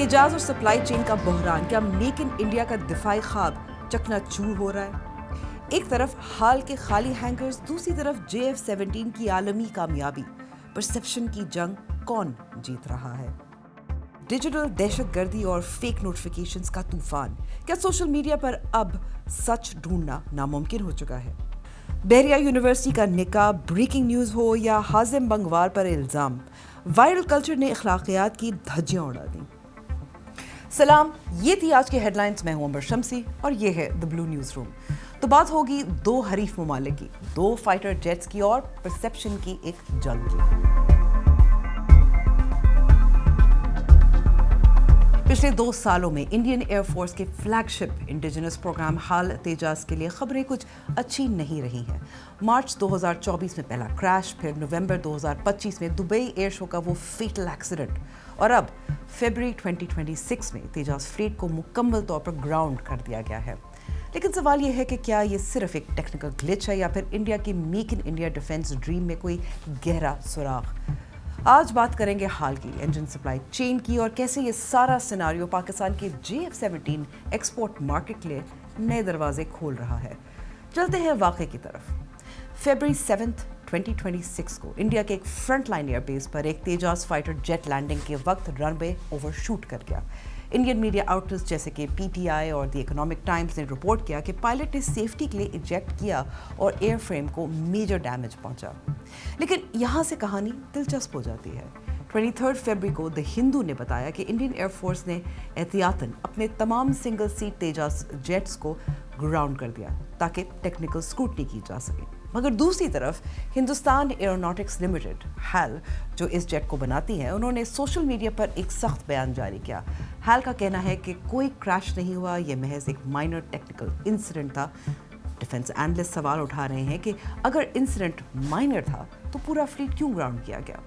तेजाज और supply chain का बहरान, क्या मेक इन इंडिया का दिफाई ख्वाब चकनाचूर हो रहा है? एक तरफ हाल के खाली हैंगर्स, दूसरी तरफ JF-17 की आलमी कामयाबी। परसेप्शन की जंग कौन जीत रहा है? डिजिटल दहशतगर्दी और फेक नोटिफिकेशंस का तूफान, क्या सोशल मीडिया पर अब सच ढूंढना नामुमकिन हो चुका है? बहरिया यूनिवर्सिटी का निकाब, ब्रेकिंग न्यूज़ हो या हाजिम बंगवार पर इल्ज़ाम, वायरल कल्चर ने अखलाकियात की धज्जियां उड़ा दी। सलाम, ये थी आज की हेडलाइंस। मैं हूं अंबर शम्सी और ये है द ब्लू न्यूज़ रूम। तो बात होगी दो हरीफ ममालिक की, दो फाइटर जेट्स की और परसेप्शन की एक जंग की। पिछले 2 सालों में इंडियन एयरफोर्स के फ्लैगशिप इंडिजिनस प्रोग्राम हाल तेजाज के लिए खबरें कुछ अच्छी नहीं रही हैं। मार्च 2024 में पहला क्रैश, फिर नवंबर 2025 में दुबई एयर शो का वो फेटल एक्सीडेंट, और अब फरवरी 2026 में तेजाज फ्लीट को मुकम्मल तौर पर ग्राउंड कर दिया गया है। लेकिन सवाल यह है कि क्या ये सिर्फ एक टेक्निकल ग्लिच है या फिर इंडिया की make in India defence dream में कोई गहरा सुराग? आज बात करेंगे हाल की इंजन सप्लाई चेन की और कैसे ये सारा सिनारियो पाकिस्तान के JF-17 एक्सपोर्ट मार्केट के लिए नए दरवाजे खोल रहा है। चलते हैं वाक़े की तरफ। फरवरी 7, 2026 को इंडिया के एक फ्रंट लाइन एयरबेस पर एक तेजाज फाइटर जेट लैंडिंग के वक्त रनवे ओवरशूट कर गया। इंडियन मीडिया आउटलेट्स जैसे कि PTI और द इकोनॉमिक टाइम्स ने रिपोर्ट किया कि पायलट ने सेफ्टी के लिए इजेक्ट किया और एयरफ्रेम को मेजर डैमेज पहुंचा। लेकिन यहाँ से कहानी दिलचस्प हो जाती है। 23 फरवरी को द हिंदू ने बताया कि इंडियन एयरफोर्स ने एहतियातन अपने तमाम सिंगल सीट तेजाज जेट्स को ग्राउंड कर दिया ताकि टेक्निकल स्क्रूटनी की जा सके। मगर दूसरी तरफ हिंदुस्तान एरोनॉटिक्स लिमिटेड HAL, जो इस जेट को बनाती है, उन्होंने सोशल मीडिया पर एक सख्त बयान जारी किया। HAL का कहना है कि कोई क्रैश नहीं हुआ, यह महज एक माइनर टेक्निकल इंसिडेंट था। डिफेंस एनालिस्ट सवाल उठा रहे हैं कि अगर इंसिडेंट माइनर था तो पूरा फ्लीट क्यों ग्राउंड किया गया?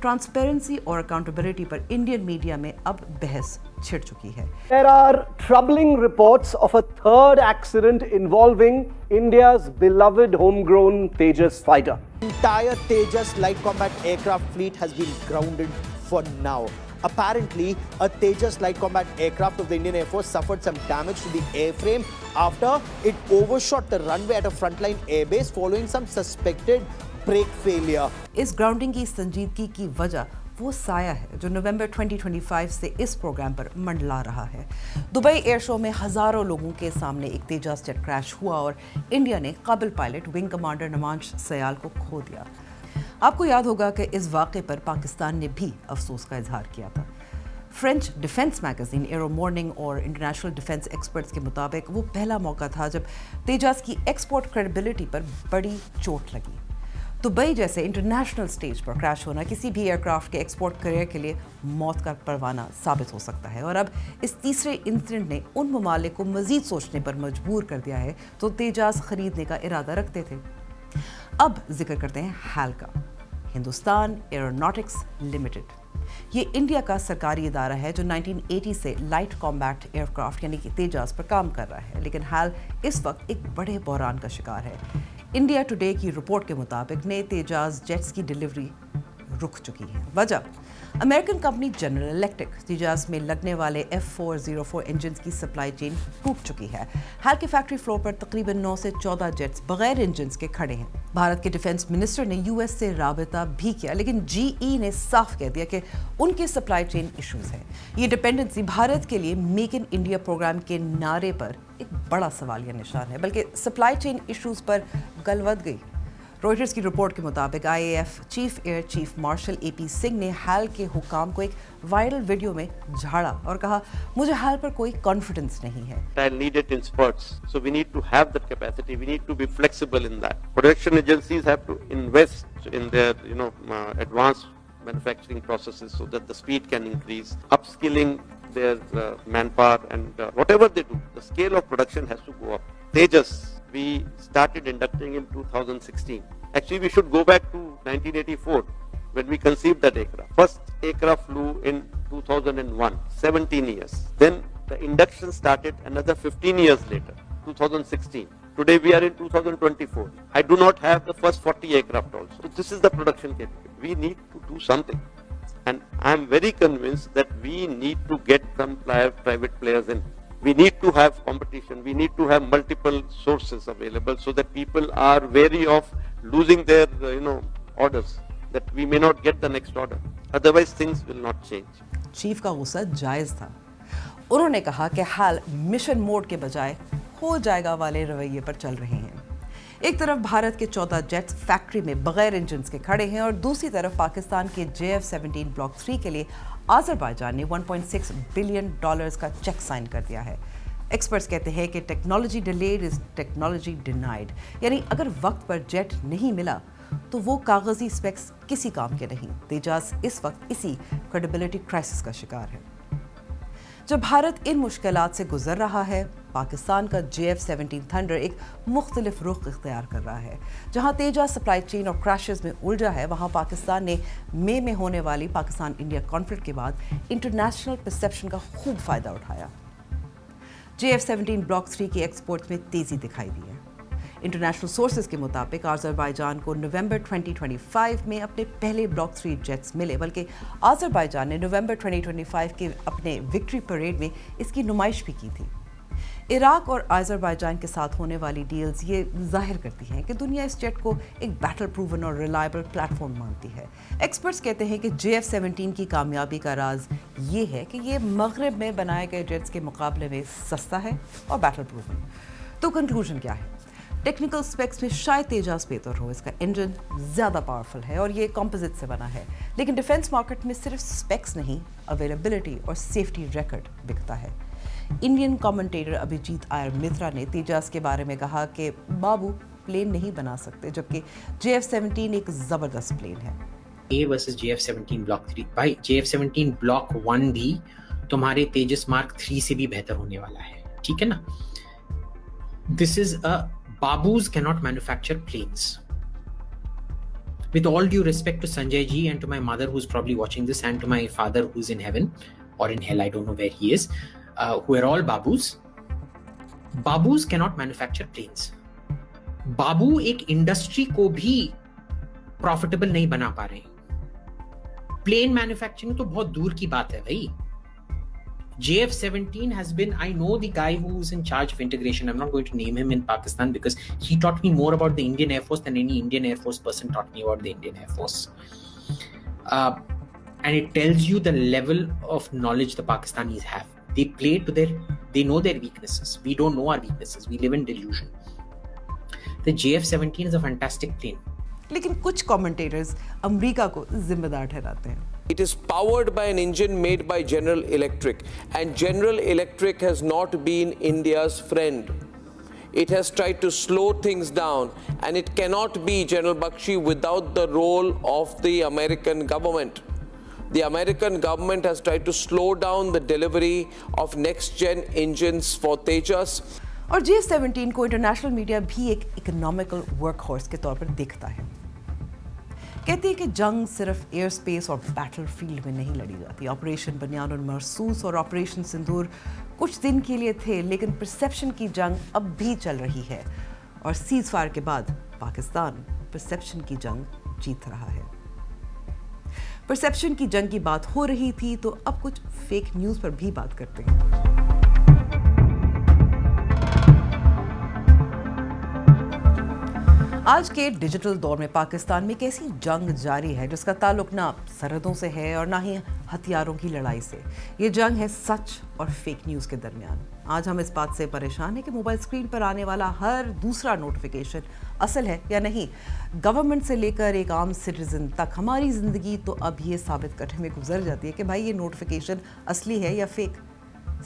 ट्रांसपेरेंसी और अकाउंटेबिलिटी पर इंडियन मीडिया में अब बहस छिड़ चुकी है। There are troubling reports of a third accident involving India's beloved homegrown Tejas fighter. Entire Tejas light combat aircraft fleet has been grounded for now. Apparently, a Tejas light combat aircraft of the Indian Air Force suffered some damage to the airframe after it overshot the runway at a frontline airbase following some suspected brake failure. इस grounding की संजीदगी की वजह वो साया है जो नवंबर 2025 से इस प्रोग्राम पर मंडला रहा है। दुबई एयर शो में हजारों लोगों के सामने एक तेजाज जेट क्रैश हुआ और इंडिया ने काबिल pilot wing commander Namansh Sayal को खो दिया। आपको याद होगा कि इस वाक़े पर पाकिस्तान ने भी अफसोस का इजहार किया था। French defence magazine arrow morning और इंटरनेशनल डिफेंस एक्सपर्ट्स के मुताबिक वो पहला मौका था जब तेजाज की एक्सपोर्ट क्रेडिबिलिटी पर बड़ी चोट लगी। दुबई जैसे इंटरनेशनल स्टेज पर क्रैश होना किसी भी एयरक्राफ्ट के एक्सपोर्ट करियर के लिए मौत का परवाना साबित हो सकता है, और अब इस तीसरे इंसिडेंट ने उन ममालिक को मजीद सोचने पर मजबूर कर दिया है तो तेजाज खरीदने का इरादा रखते थे। अब जिक्र करते हैं HAL का, हिंदुस्तान एरोनॉटिक्स लिमिटेड। ये इंडिया का सरकारी इदारा है जो 1980 से लाइट कॉम्बैट एयरक्राफ्ट यानी कि तेजाज पर काम कर रहा है। लेकिन HAL इस वक्त एक बड़े बहरान का शिकार है। इंडिया टुडे की रिपोर्ट के मुताबिक नए तेजाज जेट्स की डिलीवरी रुक चुकी है। वजह, अमेरिकन कंपनी जनरल इलेक्ट्रिक तेजाज में लगने वाले F404 इंजन की सप्लाई चेन टूट चुकी है। HAL के फैक्ट्री फ्लोर पर तकरीबन 9 से 14 जेट्स बगैर इंजन के खड़े हैं। भारत के डिफेंस मिनिस्टर ने US से राबता भी किया, लेकिन GE ने साफ कह दिया कि उनके सप्लाई चेन इश्यूज हैं। ये डिपेंडेंसी भारत के लिए मेक इन इंडिया प्रोग्राम के नारे पर एक बड़ा सवालिया निशान है, बल्कि सप्लाई चेन इश्यूज पर गलवद गई। रॉयटर्स की रिपोर्ट के मुताबिक IAF chief air chief marshal AP Singh ने HAL के हुकाम को एक वायरल वीडियो में झाड़ा और कहा, मुझे HAL पर कोई कॉन्फिडेंस नहीं है। I need it in spurts, so we need to have that capacity. We need to be flexible in that. Production agencies have to invest in their, advanced manufacturing processes so that the speed can increase. Upskilling their manpower and whatever they do, the scale of production has to go up. Tejas, we started inducting in 2016. Actually, we should go back to 1984 when we conceived that aircraft. First aircraft flew in 2001, 17 years. Then the induction started another 15 years later, 2016. Today we are in 2024. I do not have the first 40 aircraft also. So this is the production capability. We need to do something. And I am very convinced that we need to get some private players in. We need to have competition. We need to have multiple sources available so that people are wary of losing their, orders, that we may not get the next order. Otherwise, things will not change. Chief का गुस्सा जायज था. उन्होंने कहा कि हाल mission mode के बजाय हो जाएगा वाले रवैये पर चल रहे हैं. एक तरफ भारत के 14 जेट्स फैक्ट्री में बगैर इंजन के खड़े हैं और दूसरी तरफ पाकिस्तान के JF-17 ब्लॉक 3 के लिए आज़रबाईजान ने $1.6 बिलियन का चेक साइन कर दिया है. एक्सपर्ट्स कहते हैं कि technology delayed is technology denied, यानी अगर वक्त पर जेट नहीं मिला तो वो कागजी स्पेक्स किसी काम के नहीं. तेजास इस वक्त इसी क्रेडिबिलिटी क्राइसिस का शिकार है. जब भारत इन मुश्किलात से गुजर रहा है, पाकिस्तान का JF-17 थंडर एक मुख्तलिफ रुख इख्तियार कर रहा है. जहां तेजास सप्लाई चेन और क्रैशेस में उलझा है, वहां पाकिस्तान ने मई में होने वाली पाकिस्तान इंडिया कॉन्फ्लिक्ट के बाद इंटरनेशनल परसेप्शन का खूब फ़ायदा उठाया. JF-17 ब्लॉक 3 के एक्सपोर्ट्स में तेज़ी दिखाई दी है. इंटरनेशनल सोर्सेज के मुताबिक आज़रबाईजान को नवंबर 2025 में अपने पहले ब्लॉक 3 जेट्स मिले, बल्कि आज़रबाईजान ने नवंबर 2025 के अपने विक्ट्री परेड में इसकी नुमाइश भी की थी. इराक और आज़रबाईजान के साथ होने वाली डील्स ये जाहिर करती हैं कि दुनिया इस जेट को एक बैटल प्रूवन और रिलायबल प्लेटफॉर्म मानती है. एक्सपर्ट्स कहते हैं कि JF-17 की कामयाबी का राज ये है कि ये मगरब में बनाए गए जेट्स के मुकाबले में सस्ता है और बैटल प्रूवन. तो कंक्लूजन क्या है? टेक्निकल स्पेक्स में शायद तेजास बेहतर हो, इसका इंजन ज़्यादा पावरफुल है और ये कंपोजिट से बना है. लेकिन डिफेंस मार्केट में सिर्फ स्पेक्स नहीं, अवेलेबिलिटी और सेफ्टी रिकॉर्ड बिकता है. इंडियन कमेंटेटर अभिजीत आयर मित्रा ने तेजास के बारे में कहा कि बाबू प्लेन नहीं बना सकते, जबकि JF-17 एक ज़बरदस्त प्लेन है. A versus JF-17 block 3. भाई JF-17 ब्लॉक 1 भी तुम्हारे तेजस मार्क 3 से भी बेहतर होने वाला है, ठीक है ना. This is Babus cannot manufacture planes. With all due respect to Sanjay ji and to my mother who's probably watching this and to my father who's in heaven or in hell, I don't know where he is, who are all Babus. Babus cannot manufacture planes. Babu एक industry को भी profitable नहीं बना पा रहे. Plane manufacturing तो बहुत दूर की बात है भाई. JF-17 has been, I know the guy who's in charge of integration. I'm not going to name him in Pakistan because he taught me more about the Indian Air Force than any Indian Air Force person taught me about the Indian Air Force. And it tells you the level of knowledge the Pakistanis have. They know their weaknesses. We don't know our weaknesses. We live in delusion. The JF-17 is a fantastic plane. लेकिन कुछ commentators America को जिम्मेदार ठहराते हैं. It is powered by an engine made by General Electric, and General Electric has not been India's friend. It has tried to slow things down, and it cannot be, General Bakshi, without the role of the American government. The American government has tried to slow down the delivery of next-gen engines for Tejas. और JF-17 को international media भी एक economical workhorse के तौर पर देखता है. कहते हैं कि जंग सिर्फ एयर स्पेस और बैटल फील्ड में नहीं लड़ी जाती. ऑपरेशन बनियान और मरसूस और ऑपरेशन सिंदूर कुछ दिन के लिए थे, लेकिन परसेप्शन की जंग अब भी चल रही है. और सीज फायर के बाद पाकिस्तान परसेप्शन की जंग जीत रहा है. परसेप्शन की जंग की बात हो रही थी तो अब कुछ फेक न्यूज़ पर भी बात करते हैं. आज के डिजिटल दौर में पाकिस्तान में एक ऐसी जंग जारी है जिसका ताल्लुक ना सरहदों से है और ना ही हथियारों की लड़ाई से. ये जंग है सच और फेक न्यूज़ के दरमियान. आज हम इस बात से परेशान हैं कि मोबाइल स्क्रीन पर आने वाला हर दूसरा नोटिफिकेशन असल है या नहीं. गवर्नमेंट से लेकर एक आम सिटीजन तक हमारी ज़िंदगी तो अब ये साबित करने में गुजर जाती है कि भाई ये नोटिफिकेशन असली है या फेक.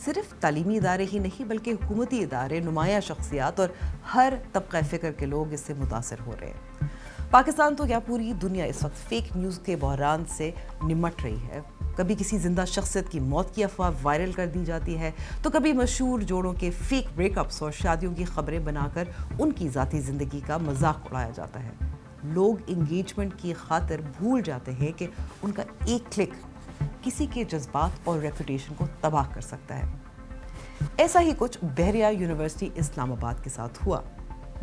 सिर्फ तालीमी इदारे ही नहीं बल्कि हुकूमती इदारे, नुमाया शख्सियात और हर तबका फ़िक्र के लोग इससे मुतासर हो रहे हैं. पाकिस्तान तो क्या पूरी दुनिया इस वक्त फ़ेक न्यूज़ के बहरान से निमट रही है. कभी किसी जिंदा शख्सियत की मौत की अफवाह वायरल कर दी जाती है तो कभी मशहूर जोड़ों के फेक ब्रेकअप्स और शादियों की खबरें बनाकर उनकी ज़ाती ज़िंदगी का मजाक उड़ाया जाता है. लोग इंगेजमेंट की खातिर भूल जाते हैं कि उनका एक क्लिक किसी के जज्बात और रेपुटेशन को तबाह कर सकता है. ऐसा ही कुछ बहरिया यूनिवर्सिटी इस्लामाबाद के साथ हुआ.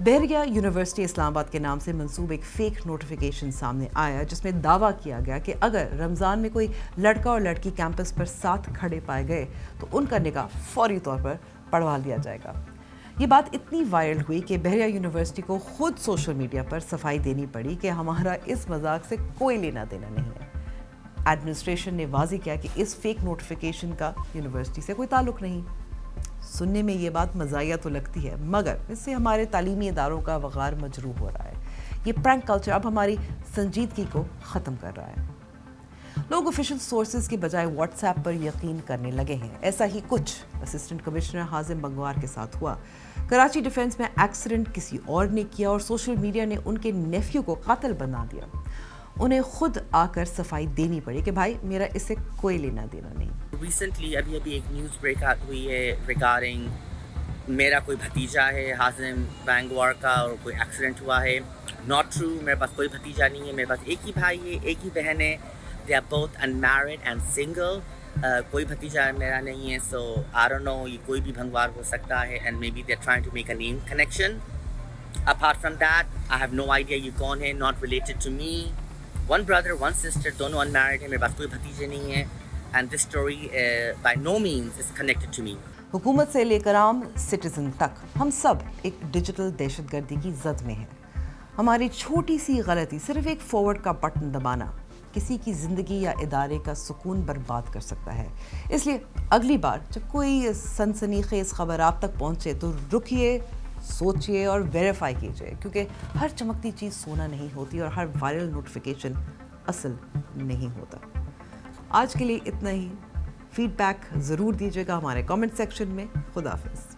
बहरिया यूनिवर्सिटी इस्लामाबाद के नाम से मंसूब एक फ़ेक नोटिफिकेशन सामने आया जिसमें दावा किया गया कि अगर रमज़ान में कोई लड़का और लड़की कैंपस पर साथ खड़े पाए गए तो उनका निकाह फौरी तौर पर पढ़वा लिया जाएगा। ये बात इतनी वायरल हुई कि बहरिया यूनिवर्सिटी को खुद सोशल मीडिया पर सफाई देनी पड़ी कि हमारा इस मजाक से कोई लेना देना नहीं है। एडमिनिस्ट्रेशन ने वाज़ेह किया कि इस फेक नोटिफिकेशन का यूनिवर्सिटी से कोई ताल्लुक़ नहीं। सुनने में ये बात मज़ाहिया तो लगती है, मगर इससे हमारे तालीमी इदारों का वक़ार मजरूह हो रहा है। ये प्रैंक कल्चर अब हमारी संजीदगी को ख़त्म कर रहा है। लोग ऑफिशियल सोर्सेज के बजाय व्हाट्सएप पर यकीन करने लगे हैं। ऐसा ही कुछ असिस्टेंट कमिश्नर हाजिम बंगवार के साथ हुआ। कराची डिफेंस में एक्सीडेंट किसी और ने किया और सोशल मीडिया ने उनके नेफ्यू को कातिल बना दिया। उन्हें खुद आकर सफाई देनी पड़ी कि भाई मेरा इससे कोई लेना देना नहीं। रिसेंटली अभी एक न्यूज़ ब्रेक आउट हुई है रिगार्डिंग मेरा कोई भतीजा है हाजिम बैंगवार का और कोई एक्सीडेंट हुआ है। नॉट ट्रू, मेरे पास कोई भतीजा नहीं है, मेरे पास एक ही भाई है, एक ही बहन है। They are both unmarried and single. कोई भतीजा मेरा नहीं है। सो आई डोंट नो, ये कोई भी भंगवार हो सकता है and maybe they are trying to make a name connection. Apart from that I have no idea ये कौन है, not related to me. One brother one sister, दोनों अनमैरिड है, मेरे पास कोई भतीजे नहीं है and this story by no means is connected to me. हुकूमत से लेकर आम सिटीजन तक हम सब एक डिजिटल दहशतगर्दी की जद में हैं। हमारी छोटी सी गलती, सिर्फ एक फॉरवर्ड का बटन दबाना, किसी की ज़िंदगी या इदारे का सुकून बर्बाद कर सकता है। इसलिए अगली बार जब कोई सनसनीखेज़ खबर आप तक पहुँचे तो रुकिए, सोचिए और वेरीफाई कीजिए, क्योंकि हर चमकती चीज़ सोना नहीं होती और हर वायरल नोटिफिकेशन असल नहीं होता। आज के लिए इतना ही। फीडबैक ज़रूर दीजिएगा हमारे कमेंट सेक्शन में। खुदा हाफिज़।